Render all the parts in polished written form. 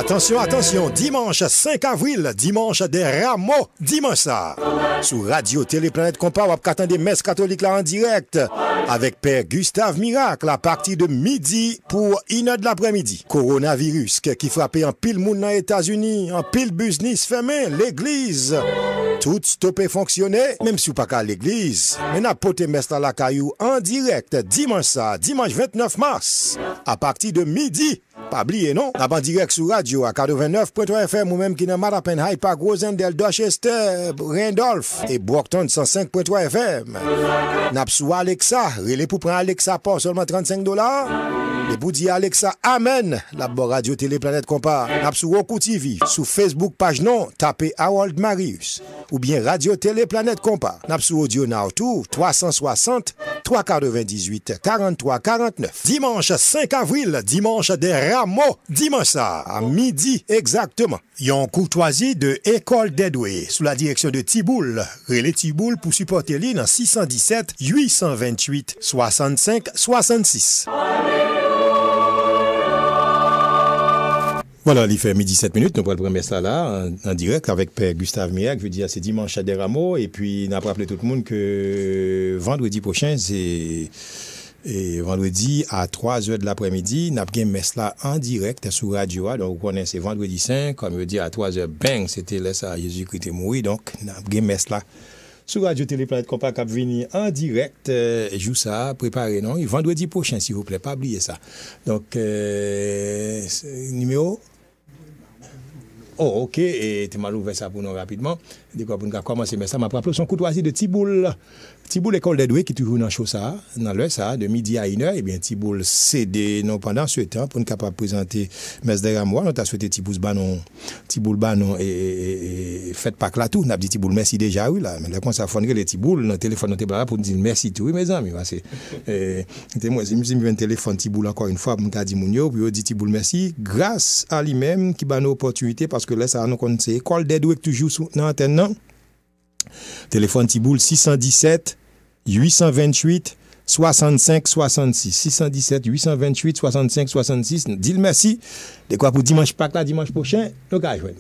Attention, attention, dimanche 5 avril, dimanche des rameaux, dimanche ça. Sous Radio Téléplanète Compas, on va attendre des messes catholiques là en direct avec Père Gustave Miracle à partir de midi pour 1h de l'après-midi. Coronavirus qui frappait en pile monde dans les États-Unis, en pile business fermé, l'église. Tout stoppé fonctionner, même si vous pas qu'à l'église. Mais n'a poté messe dans la caillou en direct dimanche ça, dimanche 29 mars à partir de midi. Pas oublier non, n'a pas direct sur radio à 89.3 FM ou même qui n'a pas peine Hyde Park, Rosendale, Dorchester, Randolph et Brockton 105.3 FM. N'a sous Alexa, relais pour prendre Alexa pour seulement $35. Et pour dire Alexa Amen, la radio Téléplanète Compas. N'a sous Roku TV, sous Facebook page non, tapez Harold Marius ou bien Radio Téléplanète Compas. N'a sous Audio Now tout 360 398 43 49. Dimanche 5 avril, dimanche des rameaux, dimanche ça, à midi exactement. Yon courtoisie de École d'Edway sous la direction de Tiboul. Relais Tiboul pour supporter l'île en 617 828 65 66. Voilà, il fait midi 7 minutes, nous pourrons le premier ça là, en direct avec Père Gustave Miracle. Je veux dire, c'est dimanche à des rameaux. Et puis, n'a pas rappelé tout le monde que vendredi prochain, c'est vendredi à 3h de l'après-midi, n'a pas messe là en direct sur Radio. Donc, vous connaissez vendredi saint, comme je dis, à 3h, bang, c'était là, ça, Jésus-Christ est mort. Donc, n'a pas messe là. Sur Radio Téléplanète Compas qui venir en direct, joue ça, préparez, non? Vendredi prochain, s'il vous plaît, pas oublier ça. Donc, numéro? Oh, ok, et tu m'as ouvert ça pour nous rapidement. De quoi pour nous commencer, mais ça m'a rappelé son courtoisie de Tiboul. Tiboul École d'Edway qui est toujours dans ça, dans l'heure ça, de midi à 1h. Et bien, Tiboul cédé non pendant ce temps pour nous capable présenter Messe des Rameaux. Nous avons souhaité Tiboul Banon et faites pas que là tout. Nous avons dit Tiboul merci déjà, oui, là. Mais là, quand ça fondrait les Tiboul, dans le téléphone, nous avons pour nous dire merci tout, oui, mes amis. Moi, j'ai mis un téléphone Tiboul encore une fois pour me dire Mounio, puis dit Tiboul merci, grâce à lui-même qui bat nos opportunités, parce que là, ça nous connaît, École d'Edway toujours dans l'antenne, non? Téléphone Tiboul 617 828 65 66 617 828 65 66. Dis-le merci. De quoi pour dimanche Pâques là, dimanche prochain, nous allons jouer.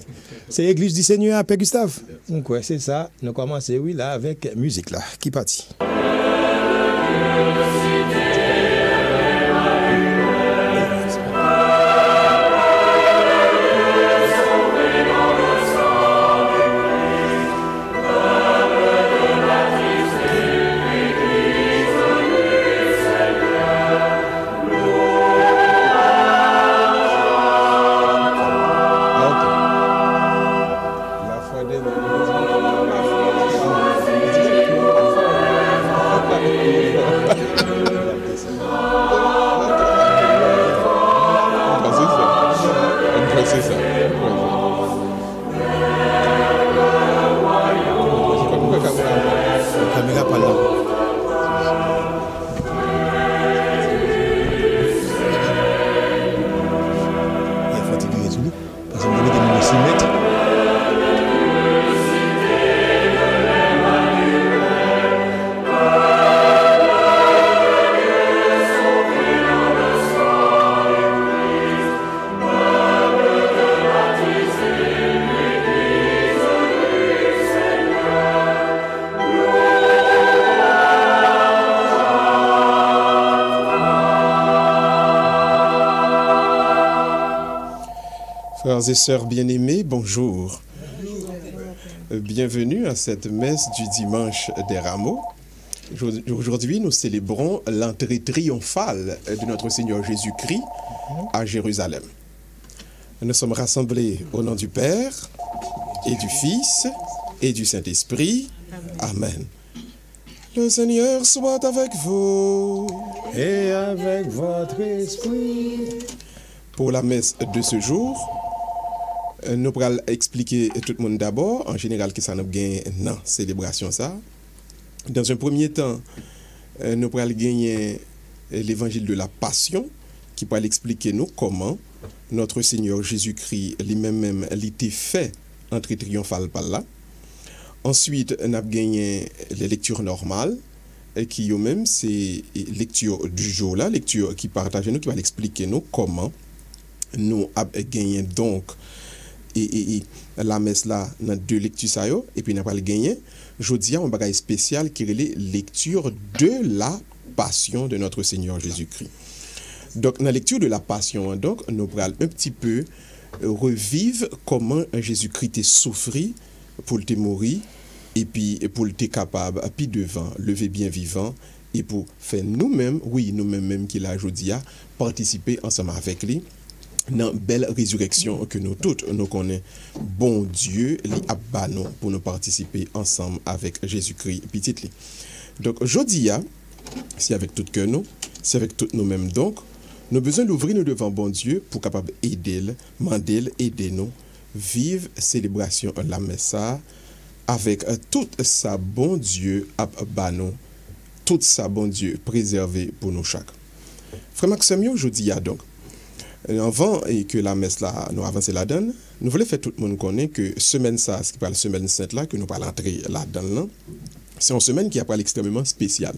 C'est l'église du Seigneur à Père Gustave. Donc ouais, c'est ça. Nous commençons oui là avec musique là qui partit. Frères et sœurs bien-aimés, bonjour. Bienvenue à cette messe du dimanche des Rameaux. Aujourd'hui, nous célébrons l'entrée triomphale de notre Seigneur Jésus-Christ à Jérusalem. Nous sommes rassemblés au nom du Père et du Fils et du Saint-Esprit. Amen. Le Seigneur soit avec vous. Et avec votre esprit. Pour la messe de ce jour, nous allons expliquer tout le monde d'abord, en général, que ça nous gagne dans la célébration. Ça. Dans un premier temps, nous allons gagner l'évangile de la Passion, qui va expliquer nous comment notre Seigneur Jésus-Christ lui-même était fait entrée triomphale par là. Ensuite, nous avons gagné les lectures normales, qui eux-mêmes, c'est lecture du jour là, lecture qui partage nous, qui va expliquer nous comment nous avons gagné donc et la messe là dans deux lectures ça yo et puis n'a pas le gagné jeudi un bagage spécial qui est lecture de la passion de notre Seigneur Jésus-Christ. Donc dans la lecture de la passion donc nous allons un petit peu revivre comment Jésus-Christ est souffri pour le mourir et puis pour le capable puis devant lever bien vivant et pour faire nous-mêmes même qui l'a jeudi à participer ensemble avec lui dans belle résurrection que nous toutes nous connaissons. Bon Dieu li abano pour nous participer ensemble avec Jésus-Christ petit li. Donc jeudi c'est avec tout cœur nous, c'est avec tout nous-mêmes donc nous besoin d'ouvrir nous devant bon Dieu pour capable aider, mandel aider nous vivre célébration la messe avec tout ça bon Dieu abano, tout ça bon Dieu préservé pour nous chaque. Frère Maxime jeudi donc avant et que la messe là nous avancer la donne, nous voulons faire tout le monde connaît que semaine ça, ce qui parle semaine sainte là que nous parlons entrer là-dedans, c'est une semaine qui est extrêmement spéciale.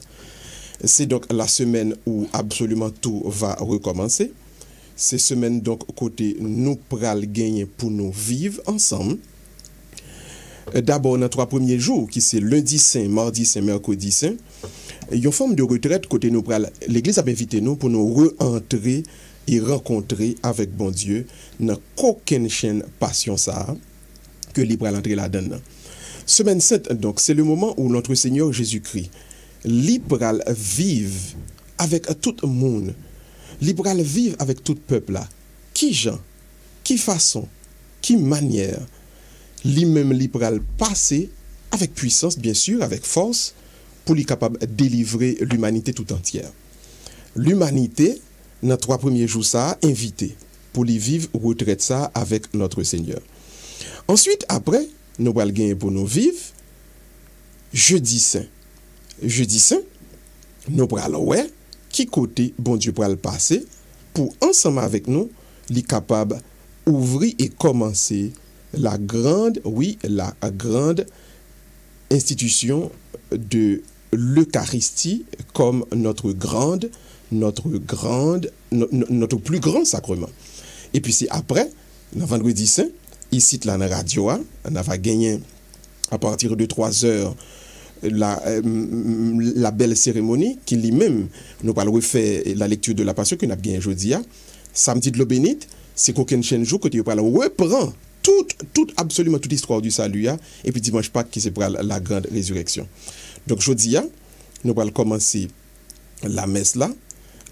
C'est donc la semaine où absolument tout va recommencer. C'est semaine donc côté nous pral gagner pour nous vivre ensemble. D'abord dans 3 premiers jours qui c'est lundi saint, mardi saint, mercredi saint, il y a une forme de retraite côté nous pral l'église a invité nous pour nous re-entrer et rencontrer avec bon Dieu dans aucune chaîne passion ça que libre à l'entrée là-dedans. Semaine sainte donc c'est le moment où notre Seigneur Jésus-Christ libre vivre avec tout le monde, libre vivre avec tout le peuple là. Qui gens, qui façon, qui manière, lui-même libre passer avec puissance bien sûr, avec force pour lui capable de délivrer l'humanité tout entière. L'humanité dans 3 premiers jours ça invité pour les vivre retraite ça avec notre Seigneur. Ensuite après nous allons gagner pour nous vivre jeudi saint. Jeudi saint nous allons ouais qui côté bon Dieu pour le passer pour ensemble avec nous les capable ouvrir et commencer la grande institution de l'Eucharistie comme notre plus grand sacrement. Et puis c'est après, le vendredi saint, ici là dans la radio, on va gagner à partir de 3 heures la belle cérémonie qui lui-même nous va refaire la lecture de la passion que nous avons gagné aujourd'hui. Samedi de l'eau bénite, c'est qu'aucun chaîne jour que tu reprend absolument toute l'histoire du salut et puis dimanche Pâques qui c'est pour la grande résurrection. Donc aujourd'hui, nous allons commencer la messe là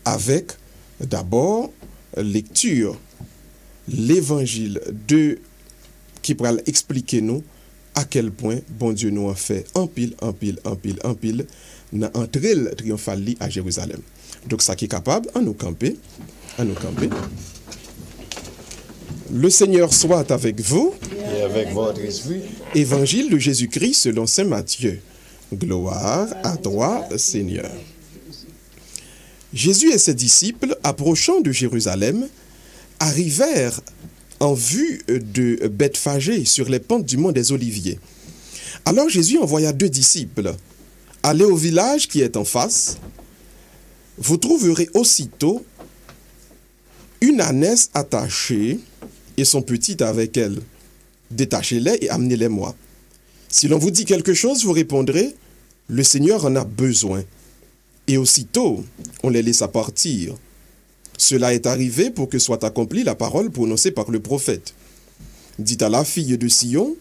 avec d'abord lecture l'évangile de qui pourra expliquer nous à quel point bon Dieu nous a fait en pile dans entrée triomphale à Jérusalem. Donc ça qui est capable à nous camper. Le Seigneur soit avec vous et avec votre esprit. Évangile de Jésus-Christ selon saint Matthieu. Gloire à toi, Seigneur. Jésus et ses disciples, approchant de Jérusalem, arrivèrent en vue de Bethphagée sur les pentes du mont des Oliviers. Alors Jésus envoya 2 disciples. Allez au village qui est en face. Vous trouverez aussitôt une ânesse attachée et son petit avec elle. Détachez-les et amenez-les-moi. Si l'on vous dit quelque chose, vous répondrez, le Seigneur en a besoin. Et aussitôt, on les laissa partir. Cela est arrivé pour que soit accomplie la parole prononcée par le prophète. Dites à la fille de Sion,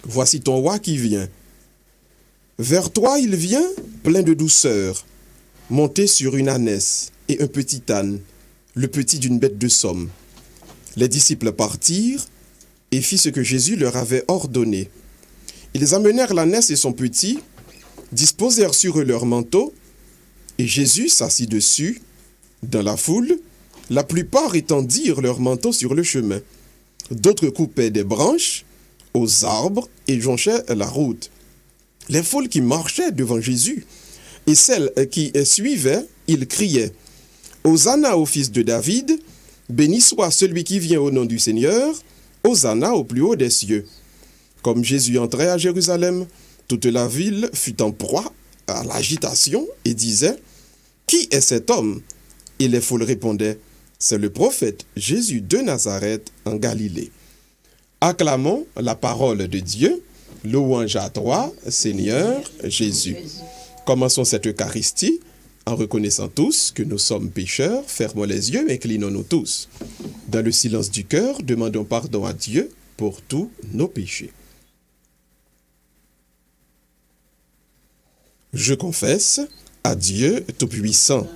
voici ton roi qui vient. Vers toi il vient, plein de douceur, monté sur une ânesse et un petit âne, le petit d'une bête de somme. Les disciples partirent et firent ce que Jésus leur avait ordonné. Ils amenèrent l'ânesse et son petit, disposèrent sur eux leurs manteaux, et Jésus s'assit dessus. Dans la foule, la plupart étendirent leurs manteaux sur le chemin. D'autres coupaient des branches aux arbres et jonchaient la route. Les foules qui marchaient devant Jésus et celles qui suivaient, ils criaient « Hosanna au fils de David, béni soit celui qui vient au nom du Seigneur, Hosanna au plus haut des cieux. » Comme Jésus entrait à Jérusalem, toute la ville fut en proie à l'agitation et disait « Qui est cet homme ?» Et les foules répondaient c'est le prophète Jésus de Nazareth en Galilée. Acclamons la parole de Dieu, louange à toi, Seigneur Jésus. Commençons cette Eucharistie en reconnaissant tous que nous sommes pécheurs. Fermons les yeux, inclinons-nous tous. Dans le silence du cœur, demandons pardon à Dieu pour tous nos péchés. Je confesse à Dieu Tout-Puissant.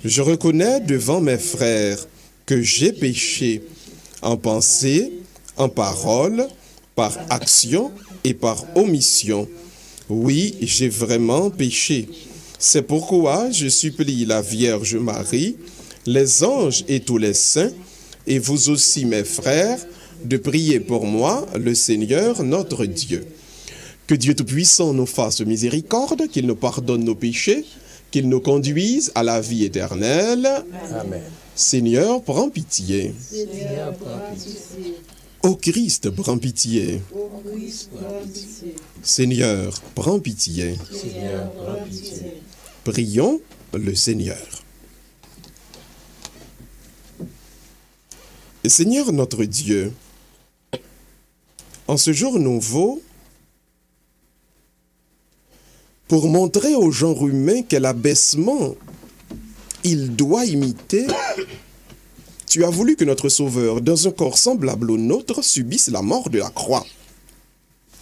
Je reconnais devant mes frères que j'ai péché en pensée, en parole, par action et par omission. Oui, j'ai vraiment péché. C'est pourquoi je supplie la Vierge Marie, les anges et tous les saints, et vous aussi mes frères, de prier pour moi, le Seigneur notre Dieu. Que Dieu Tout-Puissant nous fasse miséricorde, qu'il nous pardonne nos péchés, qu'il nous conduise à la vie éternelle. Amen. Seigneur, prends pitié. Seigneur, prends pitié. Ô Christ, prends pitié. Ô Christ, prends pitié. Seigneur, prends pitié. Seigneur, prends pitié. Prions le Seigneur. Seigneur notre Dieu, en ce jour nouveau, pour montrer au genre humain quel abaissement il doit imiter, tu as voulu que notre Sauveur, dans un corps semblable au nôtre, subisse la mort de la croix.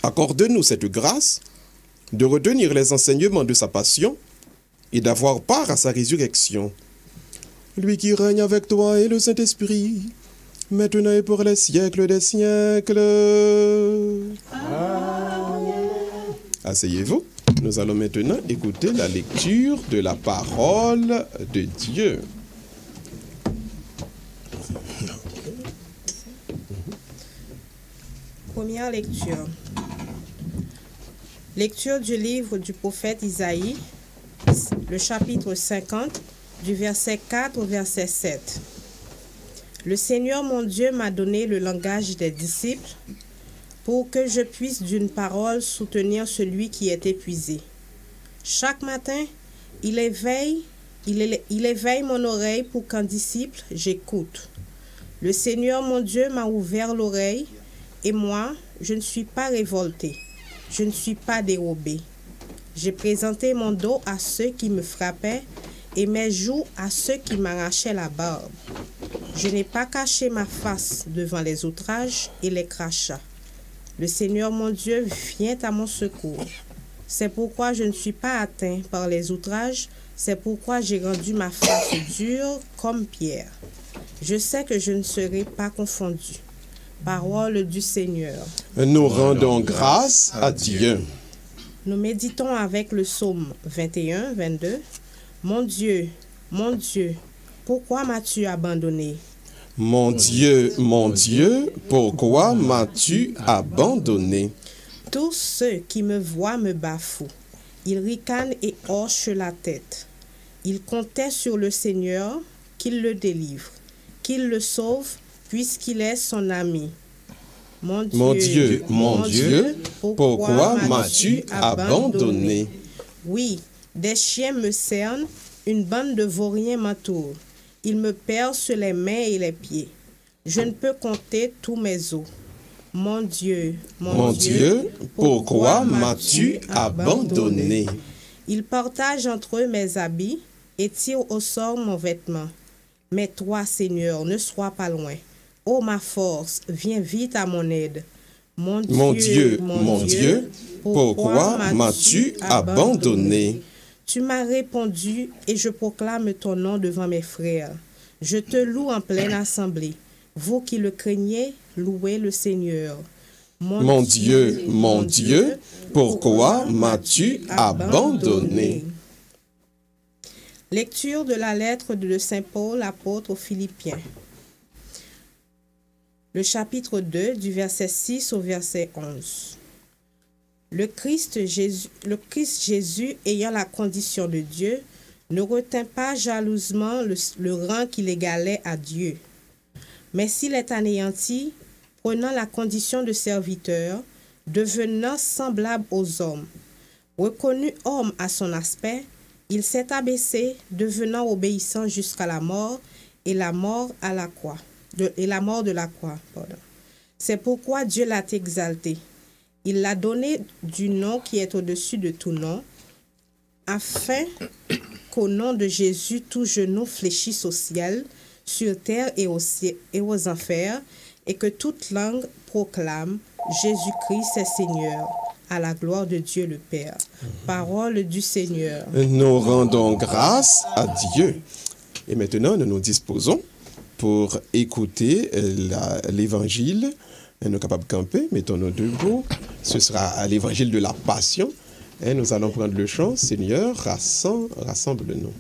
Accorde-nous cette grâce de retenir les enseignements de sa passion et d'avoir part à sa résurrection. Lui qui règne avec toi et le Saint-Esprit, maintenant et pour les siècles des siècles. Amen. Asseyez-vous. Nous allons maintenant écouter la lecture de la parole de Dieu. Première lecture. Lecture du livre du prophète Isaïe, le chapitre 50, du verset 4 au verset 7. Le Seigneur mon Dieu m'a donné le langage des disciples pour que je puisse d'une parole soutenir celui qui est épuisé. Chaque matin, il éveille mon oreille pour qu'en disciple, j'écoute. Le Seigneur mon Dieu m'a ouvert l'oreille et moi, je ne suis pas révolté. Je ne suis pas dérobé. J'ai présenté mon dos à ceux qui me frappaient et mes joues à ceux qui m'arrachaient la barbe. Je n'ai pas caché ma face devant les outrages et les crachats. Le Seigneur mon Dieu vient à mon secours. C'est pourquoi je ne suis pas atteint par les outrages. C'est pourquoi j'ai rendu ma face dure comme pierre. Je sais que je ne serai pas confondu. Parole du Seigneur. Nous rendons grâce à Dieu. Nous méditons avec le psaume 21, 22. Mon Dieu, pourquoi m'as-tu abandonné? Mon Dieu, pourquoi m'as-tu abandonné? Tous ceux qui me voient me bafouent. Ils ricanent et hochent la tête. Ils comptaient sur le Seigneur qu'il le délivre, qu'il le sauve, puisqu'il est son ami. Mon Dieu, pourquoi m'as-tu abandonné? Oui, des chiens me cernent, une bande de vauriens m'entoure. Ils me percent les mains et les pieds. Je ne peux compter tous mes os. Mon Dieu, pourquoi m'as-tu abandonné? Ils partagent entre eux mes habits et tirent au sort mon vêtement. Mais toi, Seigneur, ne sois pas loin. Ô ma force, viens vite à mon aide. Mon Dieu, pourquoi m'as-tu abandonné? Tu m'as répondu et je proclame ton nom devant mes frères. Je te loue en pleine assemblée. Vous qui le craignez, louez le Seigneur. Mon Dieu, pourquoi m'as-tu abandonné? Lecture de la lettre de Saint Paul, apôtre aux Philippiens. Le chapitre 2, du verset 6 au verset 11. Le Christ Jésus, ayant la condition de Dieu, ne retint pas jalousement le rang qu'il égalait à Dieu. Mais s'il est anéanti, prenant la condition de serviteur, devenant semblable aux hommes, reconnu homme à son aspect, il s'est abaissé, devenant obéissant jusqu'à la mort, et la mort à la croix, et la mort de la croix. Pardon. C'est pourquoi Dieu l'a exalté. Il l'a donné du nom qui est au-dessus de tout nom, afin qu'au nom de Jésus, tout genou fléchisse au ciel, sur terre et aux enfers, et que toute langue proclame Jésus-Christ est Seigneur, à la gloire de Dieu le Père. Parole du Seigneur. Nous rendons grâce à Dieu. Et maintenant, nous nous disposons pour écouter l'évangile. Nous sommes capables de camper, mettons-nous debout. Ce sera l'évangile de la Passion. Et nous allons prendre le chant. Seigneur, rassemble-nous.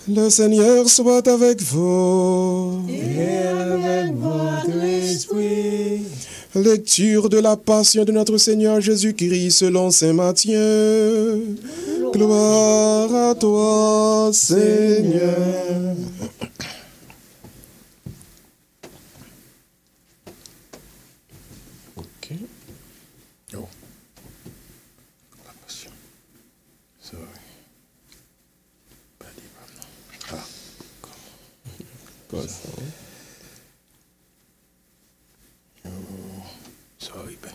Le Seigneur soit avec vous. Et avec votre esprit. Lecture de la Passion de notre Seigneur Jésus-Christ selon saint Matthieu. Gloire à toi, Seigneur. Ok. Oh. La Passion. Sorry. Ah. Quoi ça? Sorry, ben.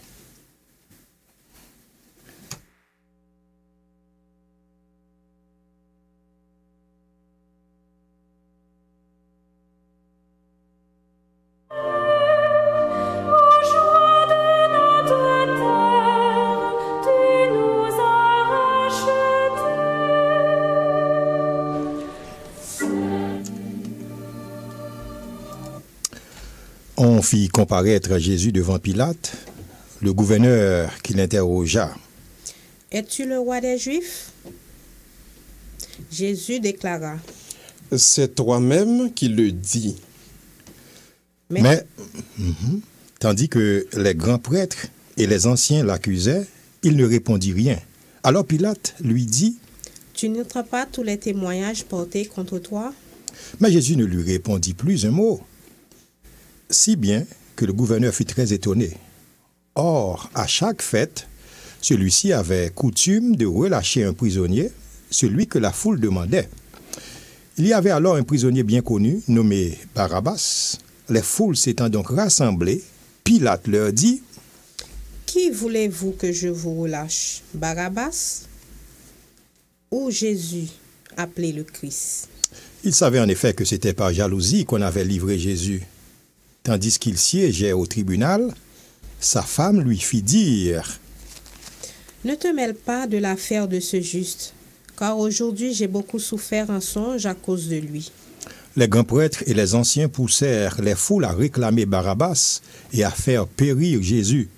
On fit comparaître Jésus devant Pilate, le gouverneur qui l'interrogea. « Es-tu le roi des Juifs ?» Jésus déclara. « C'est toi-même qui le dis. » Mais tandis que les grands prêtres et les anciens l'accusaient, il ne répondit rien. Alors Pilate lui dit, « Tu n'entends pas tous les témoignages portés contre toi ?» Mais Jésus ne lui répondit plus un mot. Si bien que le gouverneur fut très étonné. Or, à chaque fête, celui-ci avait coutume de relâcher un prisonnier, celui que la foule demandait. Il y avait alors un prisonnier bien connu, nommé Barabbas. Les foules s'étant donc rassemblées, Pilate leur dit, « Qui voulez-vous que je vous relâche, Barabbas ou Jésus, appelé le Christ ?» Il savait en effet que c'était par jalousie qu'on avait livré Jésus. Tandis qu'il siégeait au tribunal, sa femme lui fit dire, « Ne te mêle pas de l'affaire de ce juste, car aujourd'hui j'ai beaucoup souffert en songe à cause de lui. » Les grands prêtres et les anciens poussèrent les foules à réclamer Barabbas et à faire périr Jésus.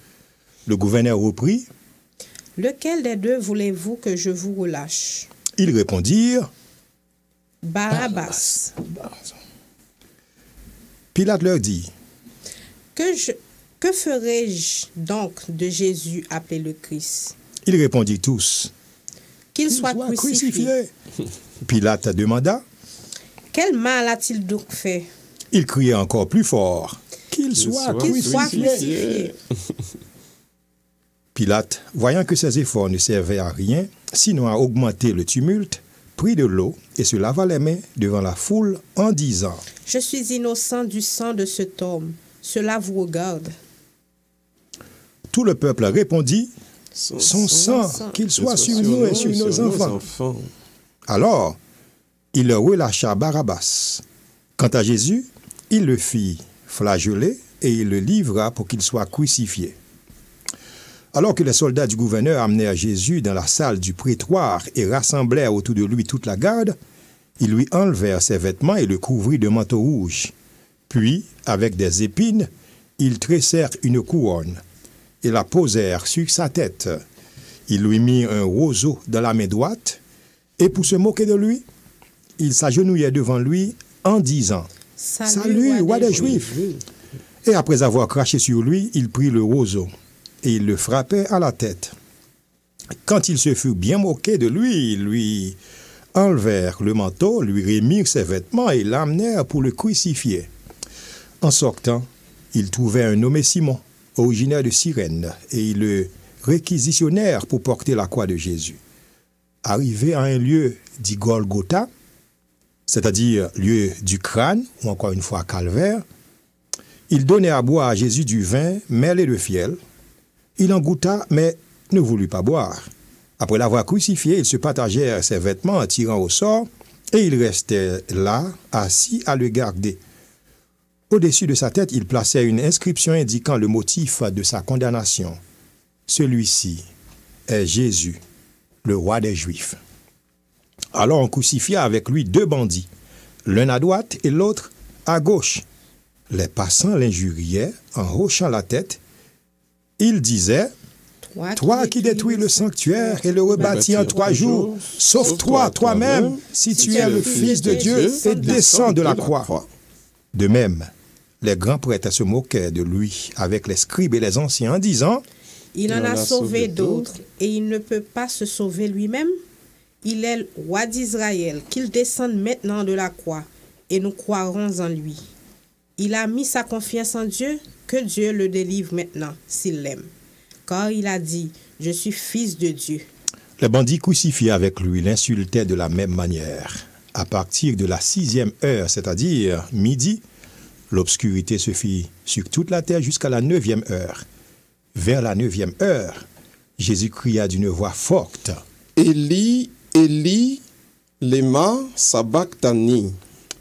Le gouverneur reprit, « Lequel des deux voulez-vous que je vous relâche ?» Ils répondirent, « Barabbas. » Pilate leur dit, « Que ferai-je donc de Jésus appelé le Christ? Ils répondirent tous, Qu'il soit crucifié. Pilate demanda. Quel mal a-t-il donc fait? Il criait encore plus fort, qu'il soit crucifié. Pilate, voyant que ses efforts ne servaient à rien, sinon à augmenter le tumulte, prit de l'eau et se lava les mains devant la foule en disant, Je suis innocent du sang de cet homme. Cela vous regarde. Tout le peuple répondit, son sang, qu'il soit sur nous et sur nos enfants. Alors, il leur relâcha Barabbas. Quant à Jésus, il le fit flageoler et il le livra pour qu'il soit crucifié. Alors que les soldats du gouverneur amenèrent Jésus dans la salle du prétoire et rassemblèrent autour de lui toute la garde, ils lui enlevèrent ses vêtements et le couvrirent de manteau rouge. Puis, avec des épines, ils tressèrent une couronne et la posèrent sur sa tête. Ils lui mirent un roseau dans la main droite et pour se moquer de lui, ils s'agenouillaient devant lui en disant « Salut, roi des Juifs !» Et après avoir craché sur lui, il prit le roseau et il le frappait à la tête. Quand il se fut bien moqué de lui, ils lui enlevèrent le manteau, lui remirent ses vêtements et l'amenèrent pour le crucifier. En sortant, ils trouvèrent un nommé Simon, originaire de Cyrène, et ils le réquisitionnèrent pour porter la croix de Jésus. Arrivé à un lieu dit Golgotha, c'est-à-dire lieu du crâne, ou encore une fois calvaire, ils donnèrent à boire à Jésus du vin mêlé de fiel. Il en goûta, mais ne voulut pas boire. Après l'avoir crucifié, ils se partagèrent ses vêtements en tirant au sort, et il restait là, assis à le garder. Au-dessus de sa tête, il plaçait une inscription indiquant le motif de sa condamnation. Celui-ci est Jésus, le roi des Juifs. Alors on crucifia avec lui 2 bandits, l'un à droite et l'autre à gauche. Les passants l'injuriaient en hochant la tête. Ils disaient, toi qui détruis le sanctuaire et le rebâtis en 3 jours, sauve-toi toi-même si tu es le Fils de Dieu et descends de la croix. De même, les grands prêtres se moquaient de lui avec les scribes et les anciens en disant, il en a sauvé d'autres et il ne peut pas se sauver lui-même. Il est le roi d'Israël, qu'il descende maintenant de la croix et nous croirons en lui. Il a mis sa confiance en Dieu, que Dieu le délivre maintenant s'il l'aime. Car il a dit, je suis fils de Dieu. Les bandits crucifiés avec lui l'insultaient de la même manière. À partir de la 6e heure, c'est-à-dire midi, l'obscurité se fit sur toute la terre jusqu'à la 9e heure. Vers la 9e heure, Jésus cria d'une voix forte, Élie, Élie, lema sabachthani.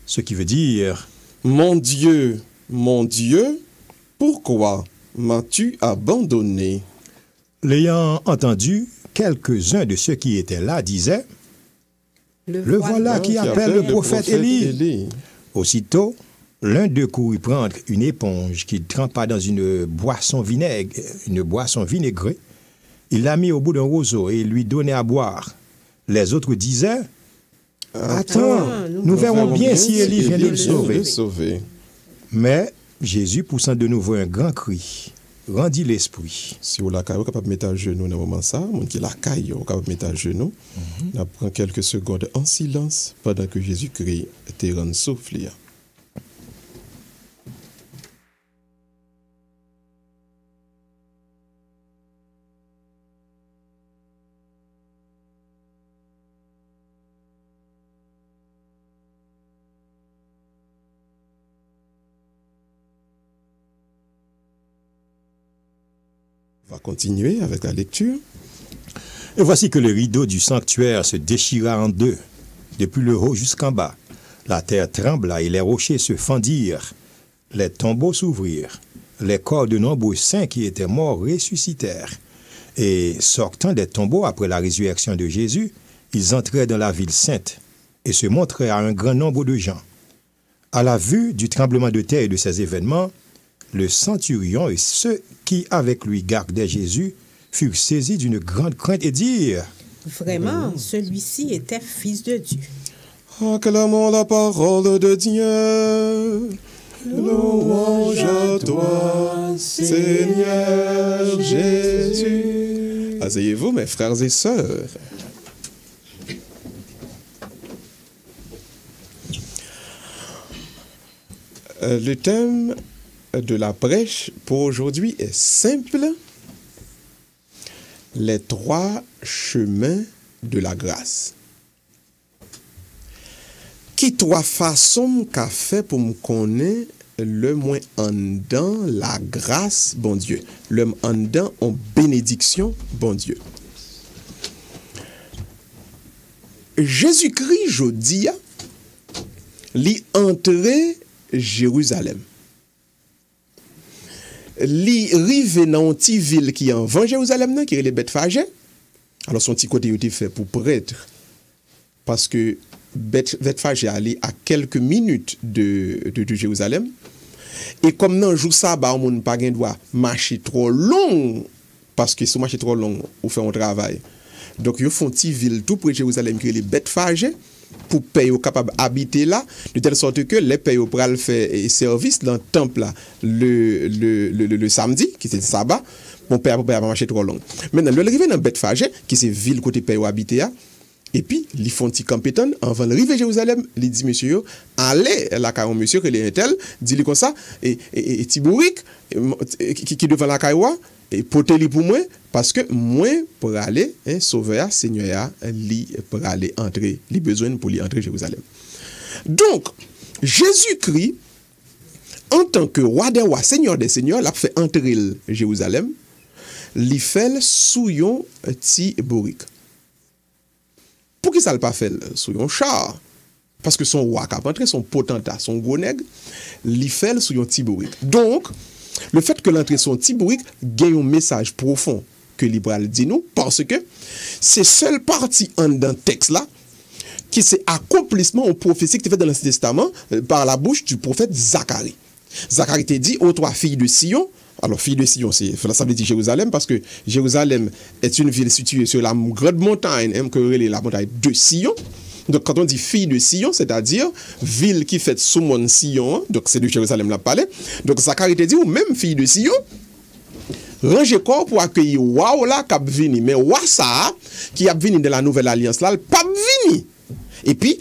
Ce qui veut dire, mon Dieu, pourquoi m'as-tu abandonné? L'ayant entendu, quelques-uns de ceux qui étaient là disaient, le voilà qui appelle le prophète Élie. Aussitôt, l'un d'eux courut prendre une éponge qu'il trempa dans une boisson vinaigrée. Il la mit au bout d'un roseau et il lui donnait à boire. Les autres disaient, attends, nous verrons bien si Élie vient de le sauver. Mais Jésus, poussant de nouveau un grand cri, rendit l'esprit. Si vous êtes capable de mettre à genoux dans le moment ça, mon qui la caille, vous capable de mettre à genoux. On prend quelques secondes en silence pendant que Jésus-Christ te rend souffle. On va continuer avec la lecture. Et voici que le rideau du sanctuaire se déchira en 2, depuis le haut jusqu'en bas. La terre trembla et les rochers se fendirent. Les tombeaux s'ouvrirent. Les corps de nombreux saints qui étaient morts ressuscitèrent. Et sortant des tombeaux après la résurrection de Jésus, ils entrèrent dans la ville sainte et se montrèrent à un grand nombre de gens. À la vue du tremblement de terre et de ces événements, le centurion et ceux qui avec lui gardaient Jésus furent saisis d'une grande crainte et dirent, vraiment, celui-ci était fils de Dieu. Acclamons la parole de Dieu. louange à toi, Seigneur Jésus. Asseyez-vous, mes frères et sœurs. Le thème de la prêche pour aujourd'hui est simple. Les 3 chemins de la grâce. Qui 3 façons qu'a fait pour me connaître le moins en dedans la grâce, bon Dieu. Le en dedans en bénédiction, bon Dieu. Jésus-Christ, jodi, li entré Jérusalem. Li rive dans une petite ville qui est en avant Jérusalem, qui est les Bethphagé. Alors son petit côté était fait pour prêtre. Parce que Bethphagé allait à quelques minutes de Jérusalem. Et comme dans le jour sabbat, on n'a pas droit marcher trop long. Parce que si on marche trop long, on fait un travail. Donc, ils font une petite ville tout près de Jérusalem qui est les Bethphagé. Pour payer capable d'habiter là, de telle sorte que les pays pour faire service dans le temple là, le samedi, qui c'est le sabbat, mon père pour pas marcher trop long. Maintenant, le arrivé dans Bethphagé, qui c'est ville côté pays où habiter là, et puis ils font petit campéton avant d'arriver à Jérusalem, ils disent monsieur, allez la caillou monsieur que les tel, dit-lui comme ça et Tibourik qui devant la caillou et portez-lui pour moi parce que moi pour aller sauver Seigneur li pour aller entrer, li besoin pour lui entrer Jérusalem. Donc Jésus-Christ en tant que roi des rois, Seigneur des seigneurs, l'a fait entrer Jérusalem, li fait sous yon Tibourik. Pour qui ça le pas fait sous yon char? Parce que son roi qui a entré, son potentat, son gros nègre, li fait sous yon Tibourik. Donc le fait que l'entrée son Tibourik gagne un message profond que Libral dit nous, parce que c'est seule partie en dans texte là qui c'est accomplissement aux prophéties qui était fait dans l'Ancien Testament par la bouche du prophète Zacharie. Zacharie te dit aux 3 filles de Sion. Alors filles de Sion, ça veut dire Jérusalem parce que Jérusalem est une ville située sur la grande montagne, que la montagne de Sion. Donc, quand on dit fille de Sion, c'est-à-dire ville qui fait sous mon Sion, donc c'est de Jérusalem la palais. Donc, Zacharie te dit, ou même fille de Sion, rangez corps pour accueillir waouh là, qui a venu. Mais waouh ça, qui a venu de la nouvelle alliance là, pas venu. Et puis,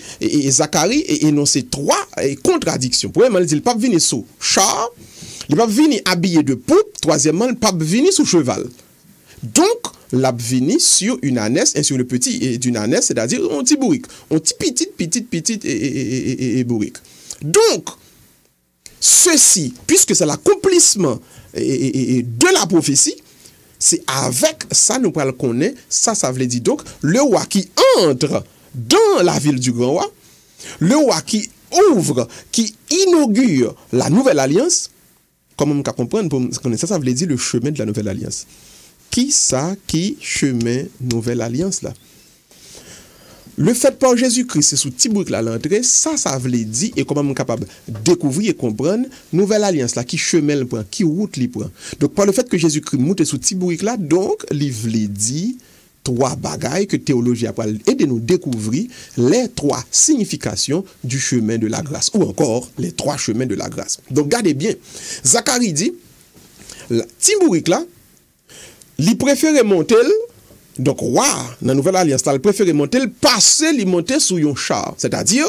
Zacharie énoncé 3 contradictions. Premièrement, il dit, le pape venu sous char, le pape venu habillé de poupe, troisièmement, le pape venu sous cheval. Donc, l'a venu sur une ânesse et sur le petit d'une ânesse, c'est-à-dire un petit bourrique, un petit petite et bourrique. Donc, ceci, puisque c'est l'accomplissement de la prophétie, c'est avec ça nous parlons qu'on est, ça veut dire donc le roi qui entre dans la ville du grand roi, le roi qui ouvre, qui inaugure la nouvelle alliance, comme on peut comprendre, ça veut dire le chemin de la nouvelle alliance. Qui ça qui chemin nouvelle alliance là? Le fait par Jésus-Christ, c'est sous Tibourik là l'entrée, ça veut dire et comment on est capable de découvrir et comprendre nouvelle alliance là, qui chemin le prend, qui route le prend. Donc par le fait que Jésus-Christ monte sous Tibourik là, donc il veut dire 3 bagailles que théologie a aider nous découvrir les 3 significations du chemin de la grâce ou encore les 3 chemins de la grâce. Donc gardez bien, Zacharie dit Tibourik là il préférait monter, donc roi, dans la nouvelle alliance, il préférait monter, passer, il monter sous un char. C'est-à-dire,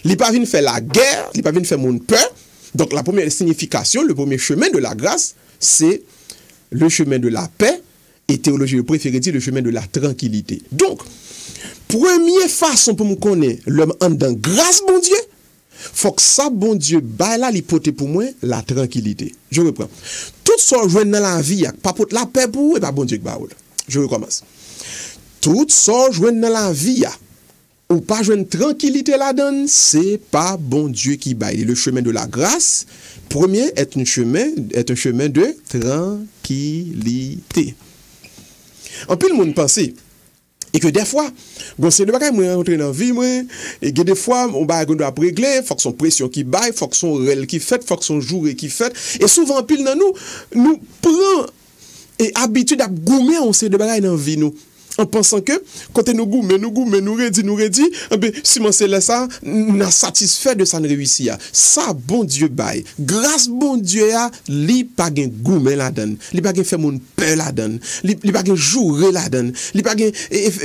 il pas venu faire la guerre, il pas venu faire mon peur. Donc la première signification, le premier chemin de la grâce, c'est le chemin de la paix, et théologie préférée dit le chemin de la tranquillité. Donc, première façon pour me connaître l'homme en dans grâce, bon Dieu, faut que ça, bon Dieu, bah là, l'hypothèse pour moi, la tranquillité. Je reprends. Tout ça, je dans la vie, pas pour la paix pour vous, et pas bon Dieu que bah. Je recommence. Tout ça, je dans la vie, ou pas je tranquillité là-dedans, c'est pas bon Dieu qui baille. Le chemin de la grâce, premier, est un chemin de tranquillité. En plus, le monde pense. Et que des fois, bon, c'est le bagage moi rentrer dans vie moi et que des fois on doit régler, faut que son pression qui baille, faut que son réel qui fait, faut que son jour qui fait et souvent pile dans nous prend et habitude à goumer on sait de bagage dans vie nous. en pensant que quand nous goûtons, nous redis, si mon c'est là ça, nous satisfait de ça réussi. Ça bon Dieu bail. Grâce bon Dieu a, li pas gen goût la donne. Li pas gen fait mon peur la donne. Li pas gen jouer la donne. Li pas gen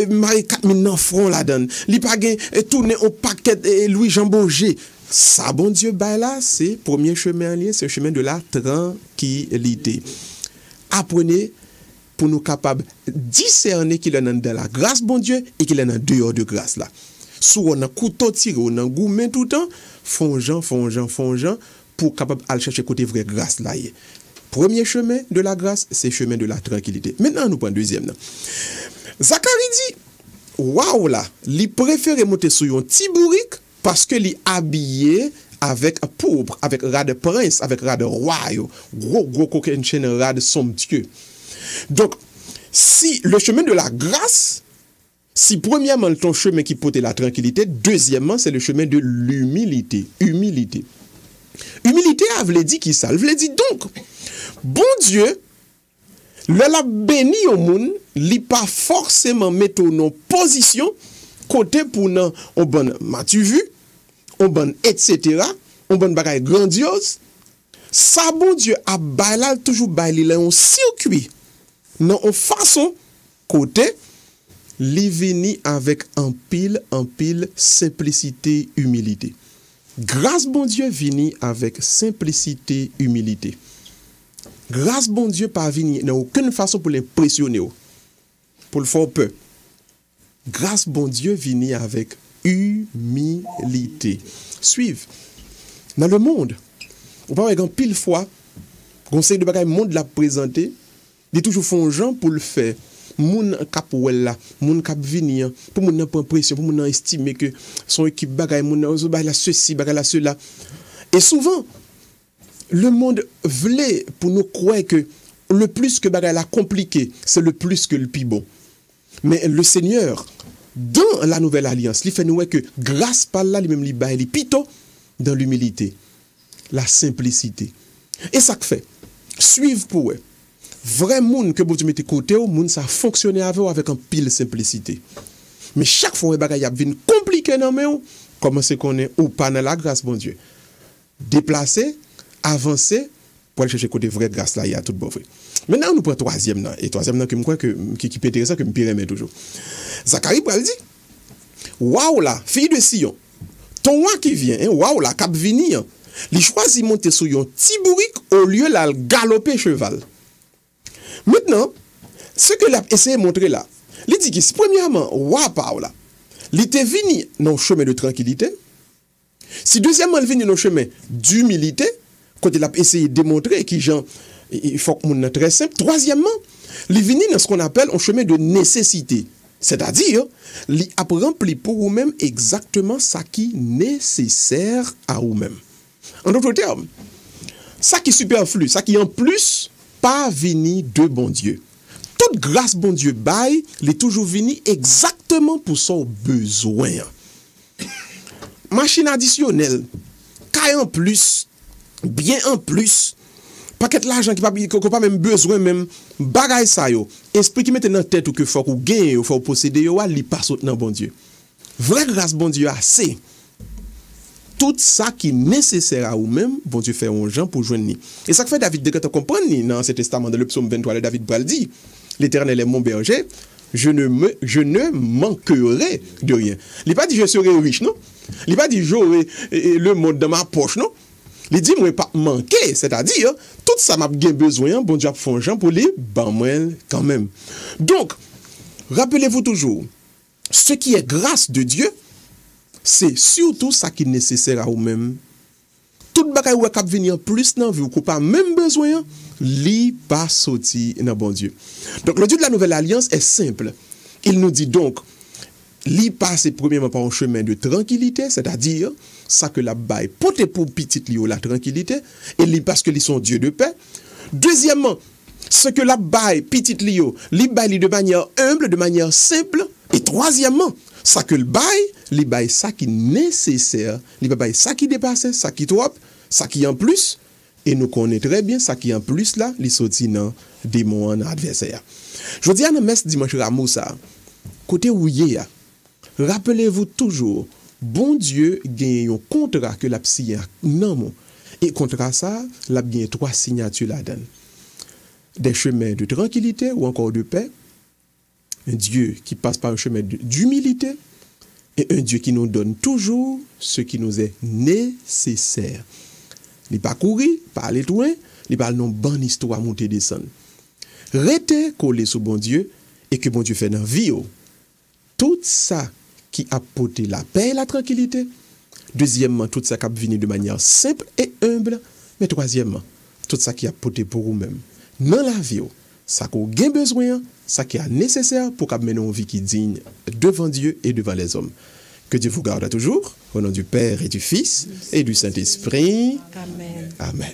marrer 4000 nan front la donne. Li pas gen tourner au paquet Louis Jean Bourget. Ça bon Dieu bail là, c'est premier chemin en lien, c'est le chemin de la tranquillité. Apprenez pour nous capables discerner qu'il est dans la grâce bon Dieu et qu'il est en dehors de grâce là. Soit on a couteau tiré, on a gourmet tout le temps, fongeant pour capable aller chercher côté vraie grâce là. Premier chemin de la grâce, c'est le chemin de la tranquillité. Maintenant nous prenons deuxième là. Zacharie dit waouh là, il préfère monter sur un petit bourrique parce que il habillé avec pourpre, avec ras de prince, avec ras de roi, gros coquin chaîne ras de somptueux. Donc, si le chemin de la grâce, si premièrement ton chemin qui porte la tranquillité, deuxièmement c'est le chemin de l'humilité. Humilité, a voulu dire qui ça? Elle voulait dire donc, bon Dieu, le la béni au monde, li pas forcément mettre en position côté pour non on bonne m'as-tu vu? On bonne etc. On bonne bagaille grandiose. Ça bon Dieu a bailal toujours bailé là un circuit. Non en façon côté li vini avec un pile simplicité humilité. Grâce bon Dieu vini avec simplicité humilité. Grâce bon Dieu pas vini dans aucune façon pour l'impressionner pour le faire peur. Grâce bon Dieu vini avec humilité. Suivez. Dans le monde, on parle avec pile fois, conseil de bagaille monde l'a présenté, il toujours font gens pour le faire. Moun kap là, moun kap venir pour moun prendre pression, pour moun estimer que son équipe bagaille moun bagaille la ceci, bagaille la cela. Et souvent le monde voulait pour nous croire que le plus que bagaille la compliqué, c'est le plus que le plus bon. Mais le Seigneur dans la nouvelle alliance, il fait nous que grâce par là, lui-même li bail li pito dans l'humilité, la simplicité. Et ça que fait, suivre pour eux. Vrai monde que vous mettez côté, monde ça fonctionne avec un pile simplicité. Mais chaque fois bagay a vinn compliqué dans mais comment c'est qu'on est ou pas dans la grâce bon Dieu. Déplacer, avancer pour aller chercher côté vraie grâce là, il y a tout bon vrai. Maintenant nous prenons troisième et troisième que me crois que qui peut intéressant que me pire toujours. Zacharie pral dit waouh là, fille de Sion, ton roi qui vient, waouh là, cap venir, il choisit monter sur un petit bourrique au lieu là galoper cheval. Maintenant, ce que l'a essayé de montrer là, il dit que premièrement, roi parle là, il était venu dans le chemin de tranquillité. Si deuxièmement, il est venu dans le chemin d'humilité, quand il a essayé de démontrer qu'il il faut que mon très simple. Troisièmement, il est venu dans ce qu'on appelle un chemin de nécessité. C'est-à-dire, il a rempli pour vous-même exactement ce qui est nécessaire à vous-même. En d'autres termes, ça qui est superflu, ça qui est en plus, pas venu de bon Dieu. Toute grâce bon Dieu bail, il est toujours venu exactement pour son besoin. Machine additionnelle, caille en plus, bien en plus, paquet l'argent qui pas même besoin même bagaille ça yo. Esprit qui mette dans tête ou que faut ou gagner ou faut posséder yo, li pas saute dans bon Dieu. Vraie grâce bon Dieu assez. Tout ça qui est nécessaire à vous-même, bon Dieu fait un gens pour joindre ni. Et ça que fait David de comprendre dans ce testament de le psaume 23, David Bral dit, l'Éternel est mon berger, je ne manquerai de rien. Il n'a pas dit je serai riche, non? Il n'a pas dit j'aurai le monde dans ma poche, non? Il dit moi pas manquer, c'est-à-dire tout ça m'a besoin, bon Dieu a fait un gens pour les ban moi quand même. Donc, rappelez-vous toujours, ce qui est grâce de Dieu, c'est surtout ça qui est nécessaire à vous-même. Tout bagay ou k'ap venir plus dans vie ou pas même besoin, li pas sorti dans bon Dieu. Donc le Dieu de la nouvelle alliance est simple. Il nous dit donc li passe premièrement par un chemin de tranquillité, c'est-à-dire ça que la baille porte pour petite li la tranquillité et li parce que li sont Dieu de paix. Deuxièmement, ce que la baille petite li baille de manière humble, de manière simple. Et troisièmement, ça que le bail ça qui est nécessaire, il bail ça qui dépasse, ça qui trop, ça qui en plus, et nous connaissons très bien ça qui en plus là, les sorti dans démon adversaire. Je dis à la messe dimanche Rameau ça, côté ouillé, rappelez-vous toujours, bon Dieu gagne un contrat que la signé non. Et contrat ça, la bien 3 signatures là-dedans. Des chemins de tranquillité ou encore de paix. Un Dieu qui passe par un chemin d'humilité. Et un Dieu qui nous donne toujours ce qui nous est nécessaire. Il pas courir, pas aller loin, il pas non bonne histoire monter descendre. Restez collé sur bon Dieu et que bon Dieu fait dans la vie. Tout ça qui a porté la paix et la tranquillité. Deuxièmement, tout ça qui a venu de manière simple et humble. Mais troisièmement, tout ça qui a porté pour vous-même. Dans la vie, ça qu'on a besoin, ça qui est nécessaire pour qu'on mène une vie qui est digne devant Dieu et devant les hommes. Que Dieu vous garde toujours, au nom du Père et du Fils et du Saint-Esprit. Amen. Amen.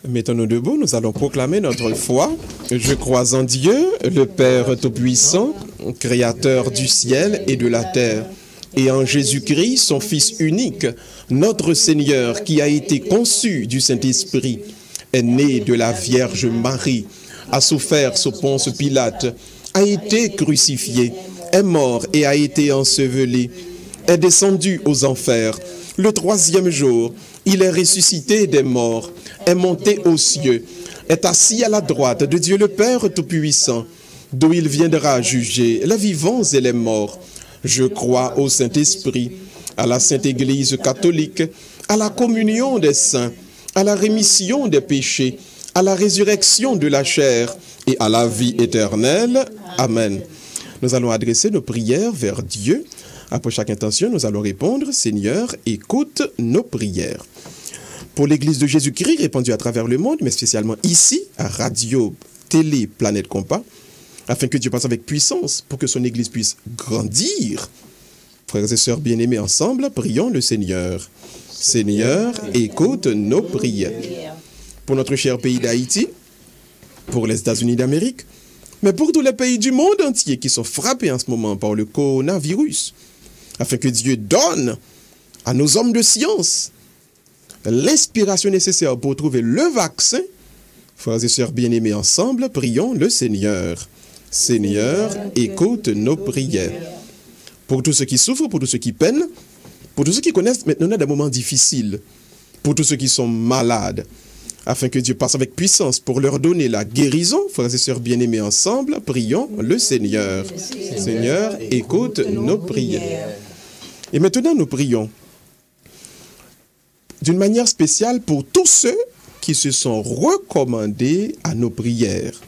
Mettons-nous debout, nous allons proclamer notre foi. Je crois en Dieu, le Père Tout-Puissant, Créateur du ciel et de la terre, et en Jésus-Christ, son Fils unique, notre Seigneur, qui a été conçu du Saint-Esprit, est né de la Vierge Marie, a souffert sous Ponce Pilate, a été crucifié, est mort et a été enseveli, est descendu aux enfers. Le 3e jour, il est ressuscité des morts, est monté aux cieux, est assis à la droite de Dieu le Père Tout-Puissant, d'où il viendra juger les vivants et les morts. Je crois au Saint-Esprit, à la Sainte Église catholique, à la communion des saints, à la rémission des péchés, à la résurrection de la chair et à la vie éternelle. Amen. Nous allons adresser nos prières vers Dieu. Après chaque intention, nous allons répondre, Seigneur, écoute nos prières. Pour l'Église de Jésus-Christ, répandue à travers le monde, mais spécialement ici, à Radio, Télé, Planète Compas, afin que Dieu passe avec puissance pour que son Église puisse grandir. Frères et sœurs bien-aimés, ensemble, prions le Seigneur. Seigneur, écoute nos prières. Pour notre cher pays d'Haïti, pour les États-Unis d'Amérique, mais pour tous les pays du monde entier qui sont frappés en ce moment par le coronavirus, afin que Dieu donne à nos hommes de science l'inspiration nécessaire pour trouver le vaccin. Frères et sœurs bien-aimés, ensemble, prions le Seigneur. Seigneur, écoute nos prières. Pour tous ceux qui souffrent, pour tous ceux qui peinent, pour tous ceux qui connaissent maintenant des moments difficiles, pour tous ceux qui sont malades, afin que Dieu passe avec puissance pour leur donner la guérison. Frères et sœurs bien-aimés, ensemble, prions le Seigneur. Seigneur, écoute nos prières. Et maintenant, nous prions d'une manière spéciale pour tous ceux qui se sont recommandés à nos prières.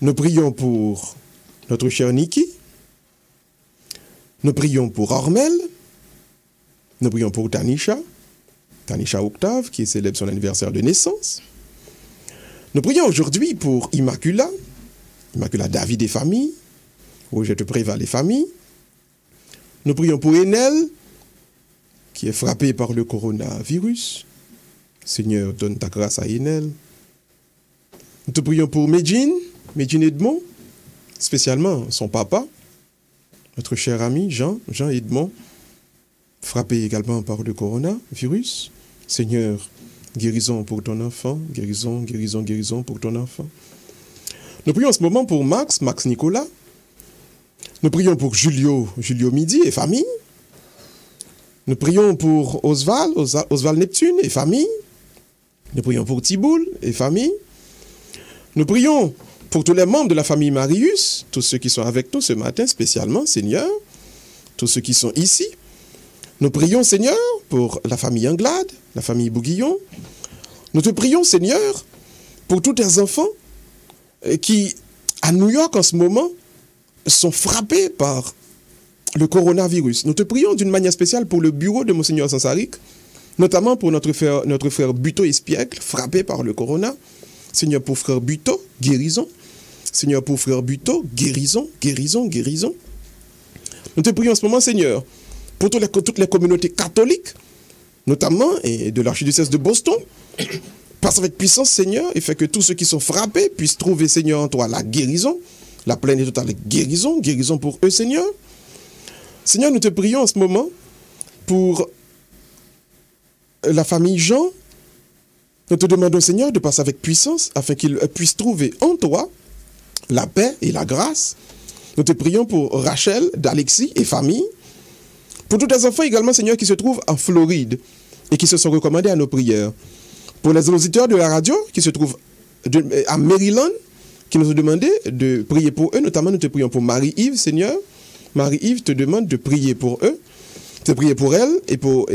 Nous prions pour notre cher Niki. Nous prions pour Ormel. Nous prions pour Tanisha Octave, qui célèbre son anniversaire de naissance. Nous prions aujourd'hui pour Immacula David et famille, Roger Préval et famille. Nous prions pour Enel, qui est frappé par le coronavirus. Seigneur, donne ta grâce à Enel. Nous te prions pour Medjine Edmond, spécialement son papa, notre cher ami Jean Edmond, frappé également par le coronavirus. Seigneur, guérison pour ton enfant, guérison pour ton enfant. Nous prions en ce moment pour Max Nicolas. Nous prions pour Julio Midi et famille. Nous prions pour Oswald Neptune et famille. Nous prions pour Thibault et famille. Nous prions pour tous les membres de la famille Marius, tous ceux qui sont avec nous ce matin spécialement, Seigneur, tous ceux qui sont ici. Nous prions, Seigneur, pour la famille Anglade, la famille Bouguillon. Nous te prions, Seigneur, pour tous tes enfants qui à New York en ce moment sont frappés par le coronavirus. Nous te prions d'une manière spéciale pour le bureau de Monseigneur Sansaric, notamment pour notre frère Buto Espiègle, frappé par le corona. Seigneur, pour frère Buto, guérison. Seigneur, pour frère Buto, guérison, guérison, guérison. Nous te prions en ce moment, Seigneur, pour toutes les communautés catholiques, notamment et de l'archidiocèse de Boston. Passe avec puissance, Seigneur, et fait que tous ceux qui sont frappés puissent trouver, Seigneur, en toi la guérison, la pleine et totale guérison, guérison pour eux, Seigneur. Seigneur, nous te prions en ce moment pour la famille Jean. Nous te demandons, Seigneur, de passer avec puissance afin qu'ils puissent trouver en toi la paix et la grâce. Nous te prions pour Rachel, d'Alexis et famille. Pour tous les enfants également, Seigneur, qui se trouvent en Floride et qui se sont recommandés à nos prières. Pour les auditeurs de la radio qui se trouvent à Maryland, qui nous ont demandé de prier pour eux, notamment nous te prions pour Marie-Yves, Seigneur. Marie-Yves te demande de prier pour eux, de prier pour elle et pour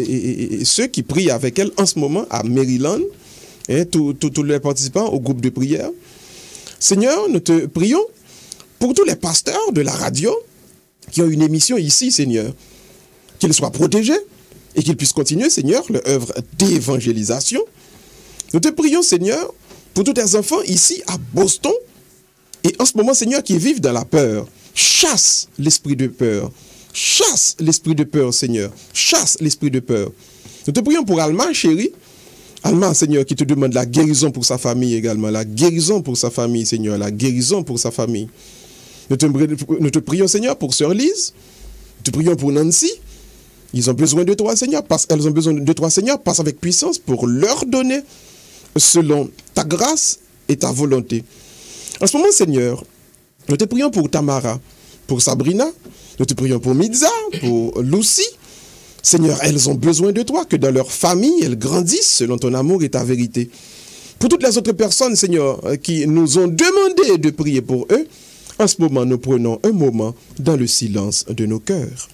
ceux qui prient avec elle en ce moment à Maryland, et tous les participants au groupe de prière. Seigneur, nous te prions pour tous les pasteurs de la radio qui ont une émission ici, Seigneur, qu'ils soient protégés et qu'ils puissent continuer, Seigneur, leur œuvre d'évangélisation. Nous te prions, Seigneur, pour tous tes enfants ici à Boston et en ce moment, Seigneur, qui vivent dans la peur. Chasse l'esprit de peur. Chasse l'esprit de peur, Seigneur. Chasse l'esprit de peur. Nous te prions pour Alma, chérie. Alma, Seigneur, qui te demande la guérison pour sa famille également. La guérison pour sa famille, Seigneur. La guérison pour sa famille. Nous te prions, Seigneur, pour Sœur Lise. Nous te prions pour Nancy. Ils ont besoin de toi, Seigneur. Elles ont besoin de toi, Seigneur. Passe avec puissance pour leur donner selon ta grâce et ta volonté. En ce moment, Seigneur, nous te prions pour Tamara, pour Sabrina, nous te prions pour Midza, pour Lucie. Seigneur, elles ont besoin de toi, que dans leur famille, elles grandissent selon ton amour et ta vérité. Pour toutes les autres personnes, Seigneur, qui nous ont demandé de prier pour eux, en ce moment, nous prenons un moment dans le silence de nos cœurs.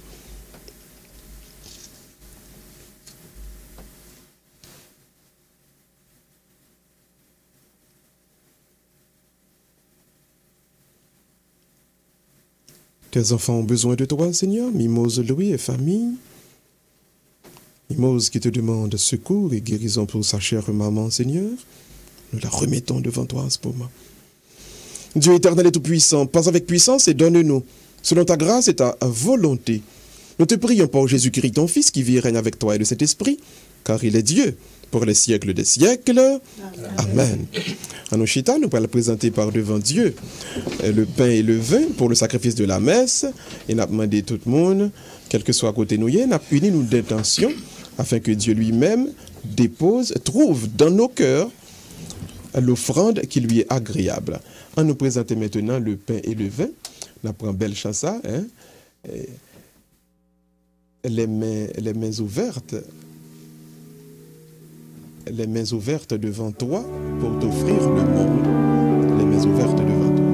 Tes enfants ont besoin de toi, Seigneur. Mimose, Louis et famille. Mimose qui te demande secours et guérison pour sa chère maman, Seigneur. Nous la remettons devant toi en ce moment. Dieu éternel et tout-puissant, passe avec puissance et donne-nous, selon ta grâce et ta volonté. Nous te prions pour Jésus-Christ, ton Fils, qui vit et règne avec toi et de cet esprit, car il est Dieu pour les siècles des siècles. Amen. Anoshita, nous allons présenter par devant Dieu le pain et le vin pour le sacrifice de la messe. Et nous avons demandé tout le monde, quel que soit à côté de nous, nous avons uni nous d'intention afin que Dieu lui-même trouve dans nos cœurs l'offrande qui lui est agréable. On nous présente maintenant le pain et le vin. On prend belle chansa, hein? Les mains ouvertes. Les mains ouvertes devant toi pour t'offrir le monde. Les mains ouvertes devant toi.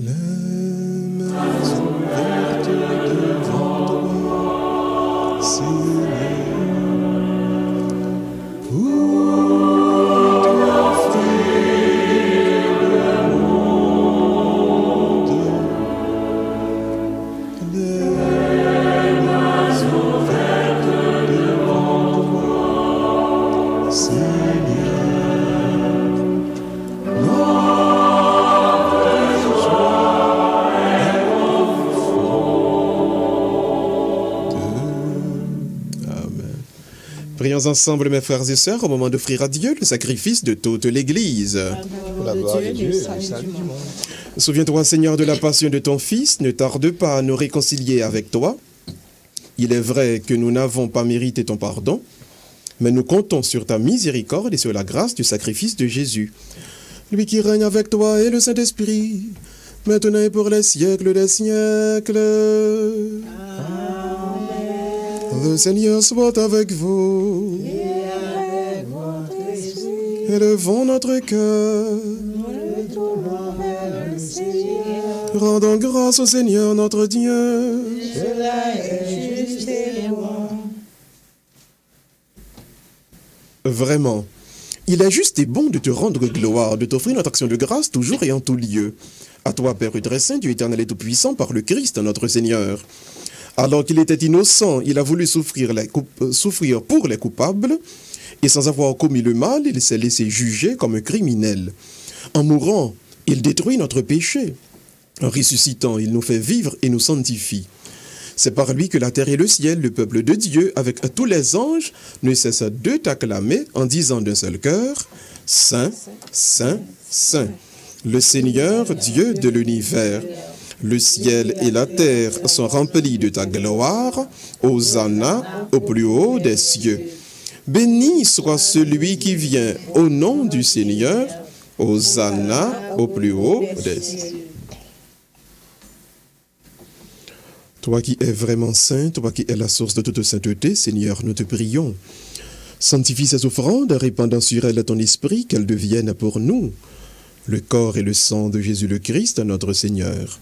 Les mains ouvertes devant toi, Seigneur, pour t'offrir le monde. Les mains ouvertes devant toi, Seigneur. Prions ensemble, mes frères et sœurs, au moment d'offrir à Dieu le sacrifice de toute l'Église. La gloire de Dieu, le salut du monde. Souviens-toi, Seigneur, de la passion de ton Fils, ne tarde pas à nous réconcilier avec toi. Il est vrai que nous n'avons pas mérité ton pardon, mais nous comptons sur ta miséricorde et sur la grâce du sacrifice de Jésus. Lui qui règne avec toi et le Saint-Esprit, maintenant et pour les siècles des siècles. Amen. Le Seigneur soit avec vous. Et avec votre esprit, Élevons notre cœur. nous tournons vers le Seigneur. Rendons grâce au Seigneur notre Dieu. Cela est juste et bon. Vraiment, il est juste et bon de te rendre gloire, de t'offrir notre action de grâce toujours et en tout lieu. À toi, Père très saint, Dieu éternel et tout-puissant, par le Christ, notre Seigneur. Alors qu'il était innocent, il a voulu souffrir pour les coupables, et sans avoir commis le mal, il s'est laissé juger comme un criminel. En mourant, il détruit notre péché. En ressuscitant, il nous fait vivre et nous sanctifie. C'est par lui que la terre et le ciel, le peuple de Dieu, avec tous les anges, ne cessent de t'acclamer en disant d'un seul cœur, « Saint, Saint, Saint, le Seigneur, Dieu de l'univers. Le ciel et la terre sont remplis de ta gloire. Hosanna au plus haut des cieux. Béni soit celui qui vient au nom du Seigneur. Hosanna au plus haut des cieux. » Toi qui es vraiment saint, toi qui es la source de toute sainteté, Seigneur, nous te prions. Sanctifie ces offrandes, répandant sur elles ton esprit, qu'elles deviennent pour nous le corps et le sang de Jésus le Christ, notre Seigneur.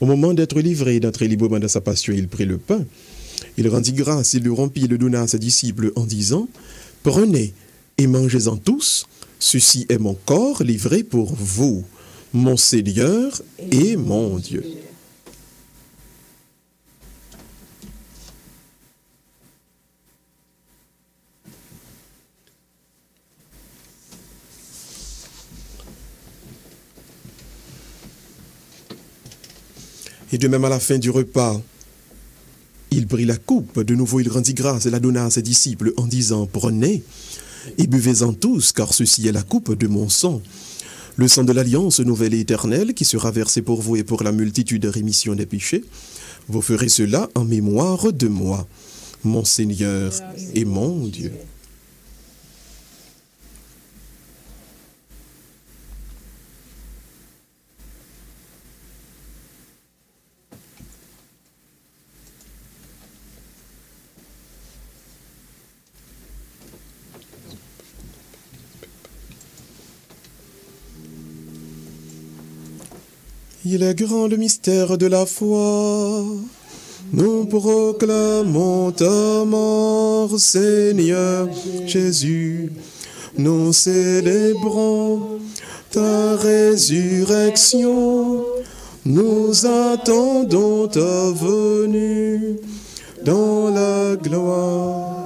Au moment d'être livré, d'entrer librement dans sa passion, il prit le pain. Il rendit grâce, il le rompit, il le donna à ses disciples en disant, « Prenez et mangez-en tous, ceci est mon corps livré pour vous, mon Seigneur et mon Dieu. » Et de même à la fin du repas, il prit la coupe, de nouveau il rendit grâce et la donna à ses disciples en disant, « Prenez et buvez-en tous, car ceci est la coupe de mon sang, le sang de l'alliance nouvelle et éternelle qui sera versé pour vous et pour la multitude de rémission des péchés. Vous ferez cela en mémoire de moi, mon Seigneur et mon Dieu. » Il est grand le mystère de la foi. Nous proclamons ta mort, Seigneur Jésus. Nous célébrons ta résurrection. Nous attendons ta venue dans la gloire.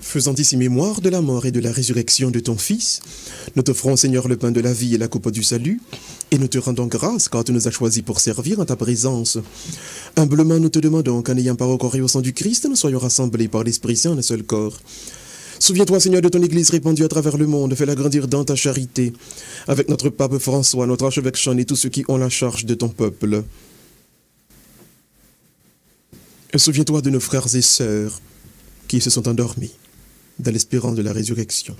Faisant ici mémoire de la mort et de la résurrection de ton Fils, nous t'offrons, Seigneur, le pain de la vie et la coupe du salut, et nous te rendons grâce car tu nous as choisis pour servir en ta présence. Humblement, nous te demandons qu'en ayant pas recouru au sang du Christ, nous soyons rassemblés par l'Esprit Saint en un seul corps. Souviens-toi, Seigneur, de ton Église répandue à travers le monde, fais-la grandir dans ta charité, avec notre pape François, notre archevêque Sean et tous ceux qui ont la charge de ton peuple. Et souviens-toi de nos frères et sœurs qui se sont endormis dans l'espérance de la résurrection.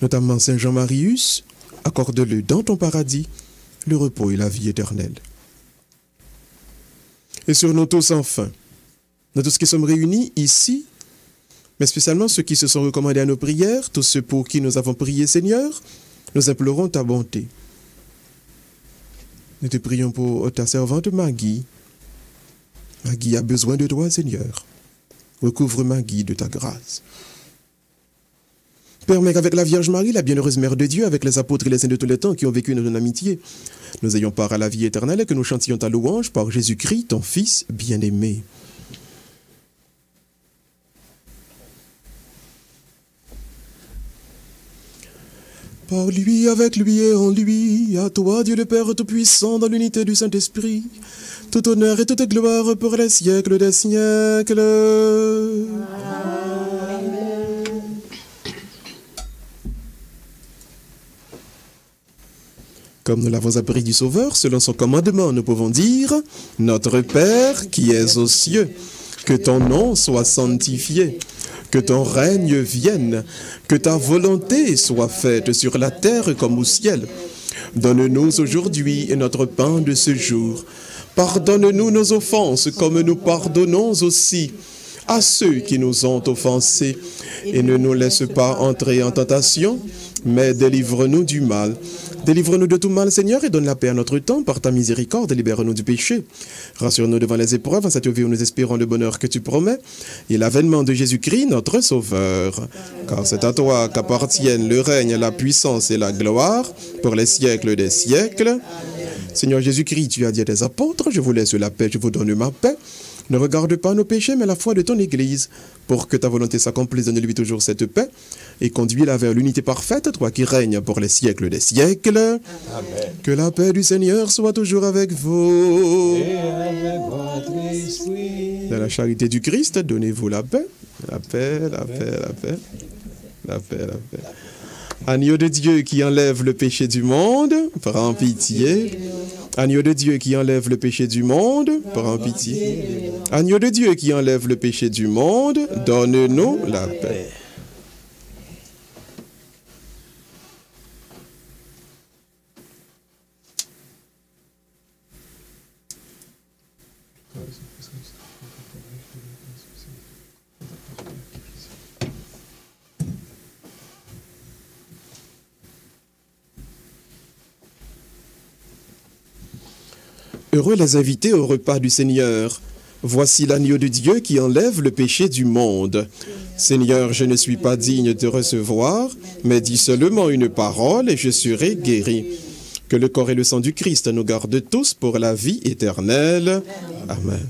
Notamment Saint Jean Marius, accorde-le dans ton paradis le repos et la vie éternelle. et sur nous tous enfin. Nous tous qui sommes réunis ici, mais spécialement ceux qui se sont recommandés à nos prières, tous ceux pour qui nous avons prié, Seigneur, nous implorons ta bonté. Nous te prions pour ta servante Maggie. Maggie a besoin de toi, Seigneur. Recouvre Maggie de ta grâce. Permets qu'avec la Vierge Marie, la bienheureuse Mère de Dieu, avec les apôtres et les saints de tous les temps qui ont vécu notre amitié, nous ayons part à la vie éternelle et que nous chantions ta louange par Jésus-Christ, ton Fils bien-aimé. Par lui, avec lui et en lui, à toi, Dieu le Père Tout-Puissant, dans l'unité du Saint-Esprit, tout honneur et toute gloire pour les siècles des siècles. Comme nous l'avons appris du Sauveur, selon son commandement, nous pouvons dire « Notre Père qui es aux cieux, que ton nom soit sanctifié, que ton règne vienne, que ta volonté soit faite sur la terre comme au ciel. Donne-nous aujourd'hui notre pain de ce jour. Pardonne-nous nos offenses comme nous pardonnons aussi à ceux qui nous ont offensés. Et ne nous laisse pas entrer en tentation, mais délivre-nous du mal. Délivre-nous de tout mal, Seigneur, et donne la paix à notre temps. Par ta miséricorde, libère-nous du péché. Rassure-nous devant les épreuves, en cette vie où nous espérons le bonheur que tu promets, et l'avènement de Jésus-Christ, notre Sauveur. Car c'est à toi qu'appartiennent le règne, la puissance et la gloire, pour les siècles des siècles. Seigneur Jésus-Christ, tu as dit à tes apôtres, je vous laisse la paix, je vous donne ma paix. Ne regarde pas nos péchés, mais la foi de ton Église, pour que ta volonté s'accomplisse. Donne-lui toujours cette paix et conduis-la vers l'unité parfaite, toi qui règnes pour les siècles des siècles. Amen. Que la paix du Seigneur soit toujours avec vous. Et avec votre esprit. Dans la charité du Christ, donnez-vous la paix. La paix, la paix, la paix. La paix, la paix. Agneau de Dieu qui enlève le péché du monde, prends pitié. Agneau de Dieu qui enlève le péché du monde, prends pitié. Agneau de Dieu qui enlève le péché du monde, donne-nous la paix. Heureux les invités au repas du Seigneur. Voici l'agneau de Dieu qui enlève le péché du monde. Seigneur, je ne suis pas digne de te recevoir, mais dis seulement une parole et je serai guéri. Que le corps et le sang du Christ nous gardent tous pour la vie éternelle. Amen.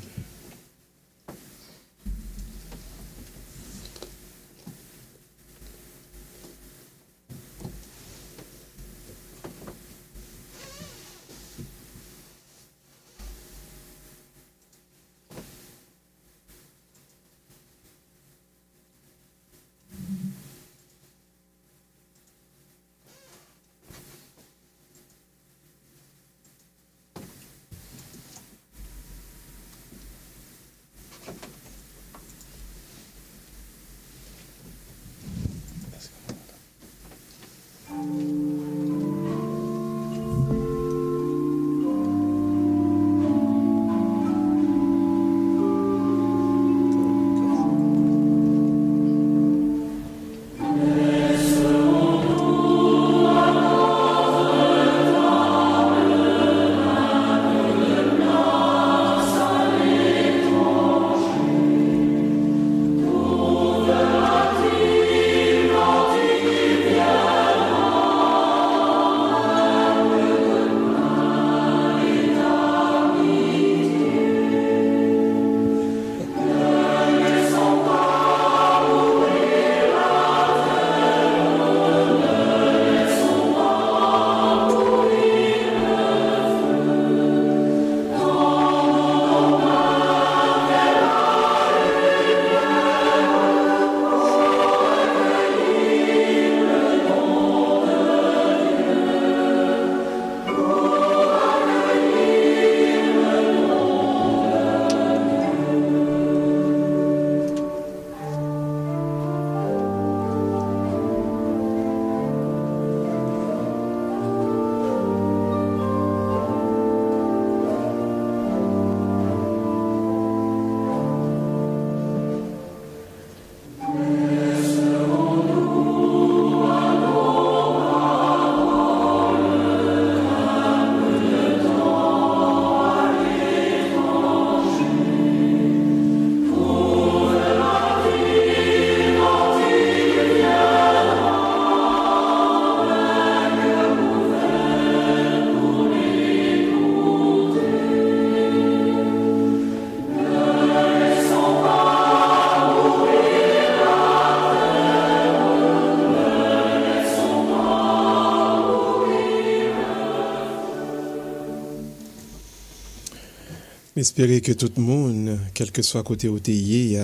J'espère que tout le monde, quel que soit côté où tu es,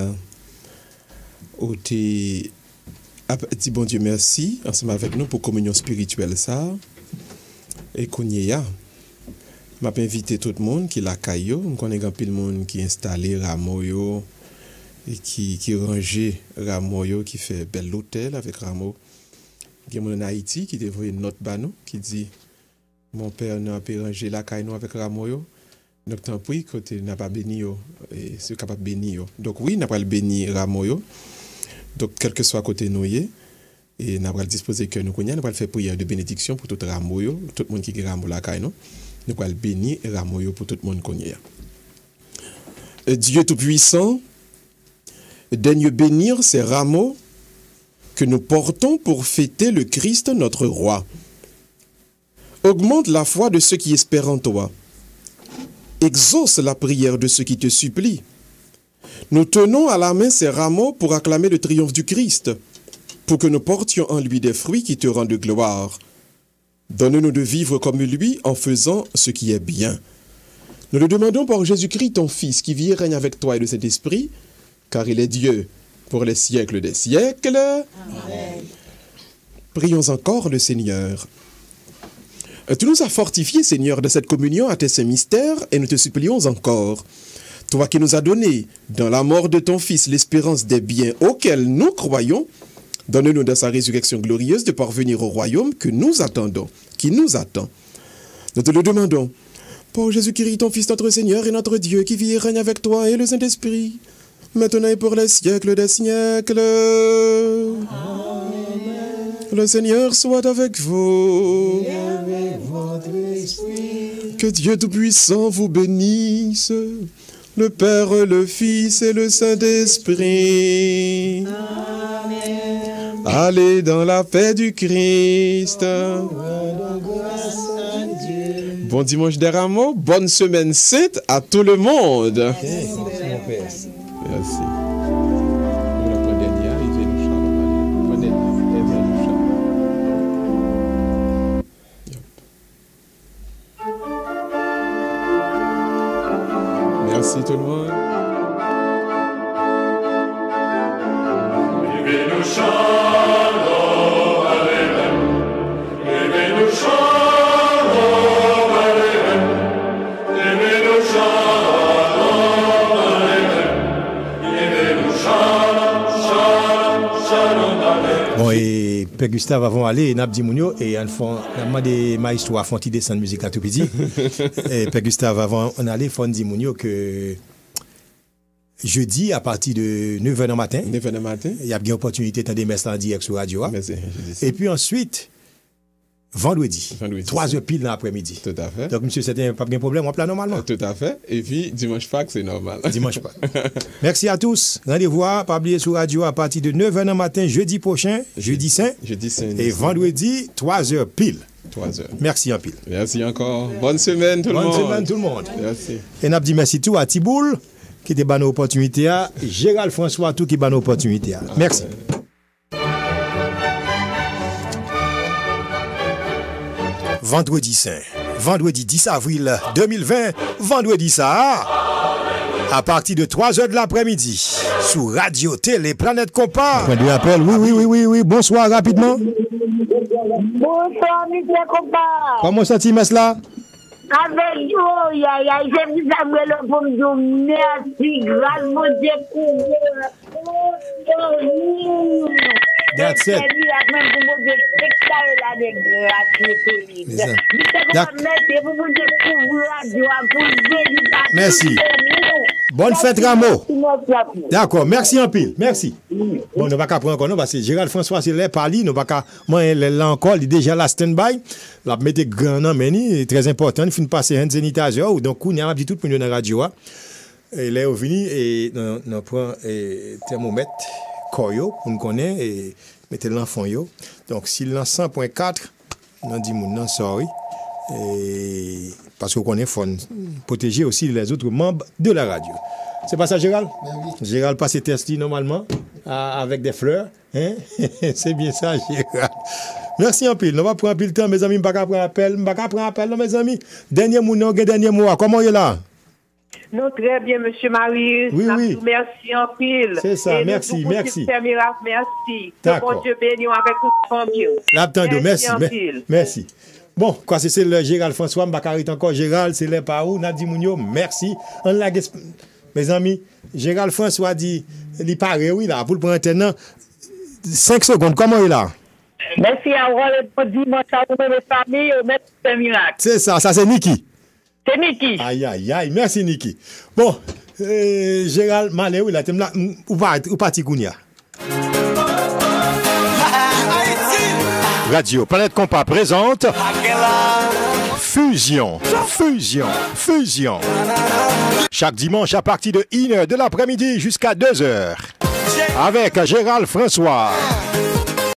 dit bon Dieu merci ensemble avec nous pour communion spirituelle ça. Et qu'on y a. M'a invité tout le monde qui l'a caillou, on connaît grand pile monde qui installé rameau et qui rangeait rameau qui fait bel hôtel avec rameau. Il y a mon en Haïti qui devrait une note banou qui dit mon père n'a pas rangé la caille avec rameau. Donc tant pis côté n'a pas béni yo et c'est capable béni yo. Donc oui, n'a pas le béni rameau. Donc quel que soit côté nous et n'a pas disposer que nous connait, n'a pas faire prière de bénédiction pour tout rameau, tout le monde qui rameau la caille nous. Nous allons bénir rameau pour tout le monde connaît. Dieu tout-puissant, daigne bénir ces rameaux que nous portons pour fêter le Christ notre roi. Augmente la foi de ceux qui espèrent en toi. Exauce la prière de ceux qui te supplient. Nous tenons à la main ces rameaux pour acclamer le triomphe du Christ, pour que nous portions en lui des fruits qui te rendent gloire. Donne-nous de vivre comme lui en faisant ce qui est bien. Nous le demandons par Jésus-Christ, ton Fils, qui vit et règne avec toi et le Saint-Esprit, car il est Dieu pour les siècles des siècles. Amen. Prions encore le Seigneur. Tu nous as fortifiés, Seigneur, de cette communion à tes saints mystères, et nous te supplions encore. Toi qui nous as donné, dans la mort de ton Fils, l'espérance des biens auxquels nous croyons, donne-nous dans sa résurrection glorieuse de parvenir au royaume que nous attendons, qui nous attend. Nous te le demandons, pour Jésus-Christ, ton Fils, notre Seigneur et notre Dieu, qui vit et règne avec toi et le Saint-Esprit, maintenant et pour les siècles des siècles. Amen. Le Seigneur soit avec vous. Et avec votre esprit. Que Dieu Tout-Puissant vous bénisse, le Père, le Fils et le Saint-Esprit. Amen. Allez dans la paix du Christ. Bon dimanche des rameaux, bonne semaine sainte à tout le monde. Merci, mon Père. Merci. Merci tout le monde. Bon, et Père Gustave, avant d'aller, il a dit Mounio, et il a demandé ma histoire à Fonti descendre musique à tout petit. Et Père Gustave, avant d'aller, il faut dire Mounio que jeudi, à partir de 9h du matin, il y a bien opportunité de des messes en direct sur Radio. Et puis ensuite, vendredi 3h pile dans l'après-midi. Tout à fait. Donc, monsieur, c'était pas de problème, on plan normalement. Tout à fait. Et puis, dimanche Pâques, c'est normal. Dimanche Pâques. Merci à tous. Rendez-vous, pas oublier sur Radio à partir de 9h du matin, jeudi prochain, jeudi saint. Et vendredi, 3h pile. 3h. Merci en pile. Merci encore. Bonne semaine, tout le monde. Bonne semaine, tout le monde. Merci. Et nous dit merci tout à Tiboul, qui était bonne opportunité, à Gérald François, tout qui est bonne opportunité. Merci. Vendredi saint, vendredi 10 avril 2020, vendredi ça, à partir de 3h de l'après-midi, sur Radio Télé Planète Compas. Point de appel, oui, bonsoir rapidement. Bonsoir, M. Compas. Comment ça, Times là? Avec vous, j'ai vu Samuel pour me dire merci, grâce mon Dieu That's it. Merci. Bonne fête, Rameau. D'accord, merci en pile. Merci. Bon, nous ne va pas prendre encore, parce que Gérald François, c'est là, parli, nous ne va pas, moi, là encore, il est déjà là, stand-by. La mettez grand en meni, très important, il faut passer un sanitizer, donc, on a dit tout pour nous dans la radio. Et là, on vient et nous prenons un thermomètre, Koyo, on connaît, et mettez l'enfant yo. Donc, s'il lance 100.4, on dit non, sorry. Et parce qu'on connaît, il faut protéger aussi les autres membres de la radio. C'est pas ça, Gérald? Oui. Gérald passe ses tests normalement avec des fleurs. Hein? C'est bien ça, Gérald. Merci en pile. On va prendre un pile temps, mes amis. Je ne vais pas prendre appel. Non, mes amis. Dernier mot, comment il est là? Non, très bien, monsieur Marius. Oui, oui. Merci en pile. C'est ça, Et merci, nous, merci. Merci. D'accord. Que bon Dieu bénisse avec toute famille. L'abtendo, merci. en pile. Merci. Bon, quoi, c'est le Gérald François, Mbakarit encore Gérald, c'est les par où, Nadi Mounio, merci. On l'a, mes amis, Gérald François dit, il paraît, oui, là, pour le prendre maintenant, 5 secondes, comment il est là? Merci à vous, le dimanche, à vous, mes familles, merci, c'est miracle. C'est ça c'est Niki. C'est Niki. Aïe, merci Niki. Bon, Gérald, Malé, oui, là, t'es là, ou parti Gounia. Radio Planète Compas présente Fusion. Chaque dimanche à partir de 1h de l'après-midi jusqu'à 2h. Avec Gérald François.